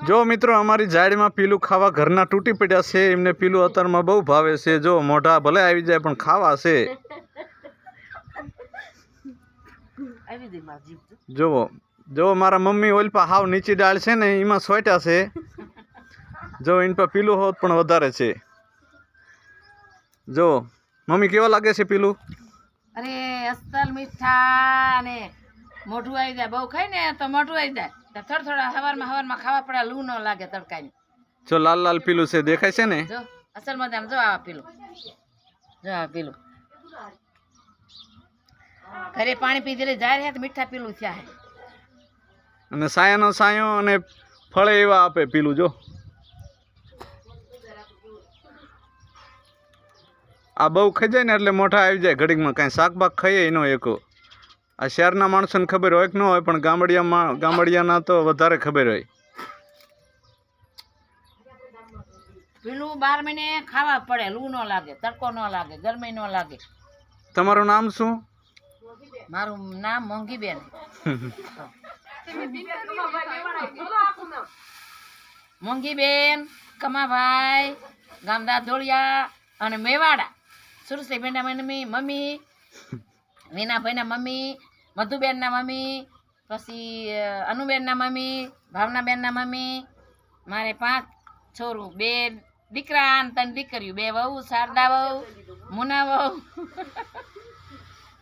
જો મિત્રો અમારી જાડીમાં પીલું ખાવા ઘરના તૂટી પડ્યા છે, એમને પીલું અત્યારમાં બહુ ભાવે છે। જો મોઢા ભલે આવી જાય પણ ખાવા છે। જોવો જો મારા મમ્મી ઓલ પા હાવ નીચી ડાળ છે ને એમાં સોટ્યા છે। જો એન પર પીલું હોત પણ વધારે છે। જો મમ્મી કેવા લાગે છે પીલું? અરે અસલ મીઠા ને મોઢું આવી જાય, બહુ ખાઈ ને તો મોઢું આવી જાય, થોડા થોડા હવારમાં ખાવા પડે, લૂ ન લાગે તડકાની। જો લાલ લાલ પીલું છે, દેખાય છે ને? જો અસલ મજામાં જો આ પીલું, જો આ પીલું ઘરે પાણી પી દે જાય છે તો મીઠા પીલું થયા છે। અને સાયાનો સાયો અને ફળે એવા આપે પીલું। જો આ બહુ ખાઈ જાય ને એટલે મોઢા આવી જાય ઘડીકમાં, કાંઈ શાકબાક ખાઈએ એનો એકો। આ શહેરના માણસોને ખબર હોય કે ન હોય, પણ ગામડિયાના તો વધારે ખબર હોય। પીલું 12 મહિને ખાવા પડે, લૂ ન લાગે, તડકો ન લાગે, ગરમી ન લાગે। તમારું નામ શું? મારું નામ મોંઘીબેન। મોંઘીબેન કમાભાઈ, ગામ દાદોળિયા અને મેવાડા। સુરસીબેનના મમ્મી, વીનાભાઈના મમ્મી, મધુબેનના મમ્મી, પછી અનુબેનના મમ્મી, ભાવનાબેનના મમ્મી। મારે 5 છોરું, 2 દીકરા અને 3 દીકરીઓ, 2 વહુ, શારદા વહુ, મુના વહુ।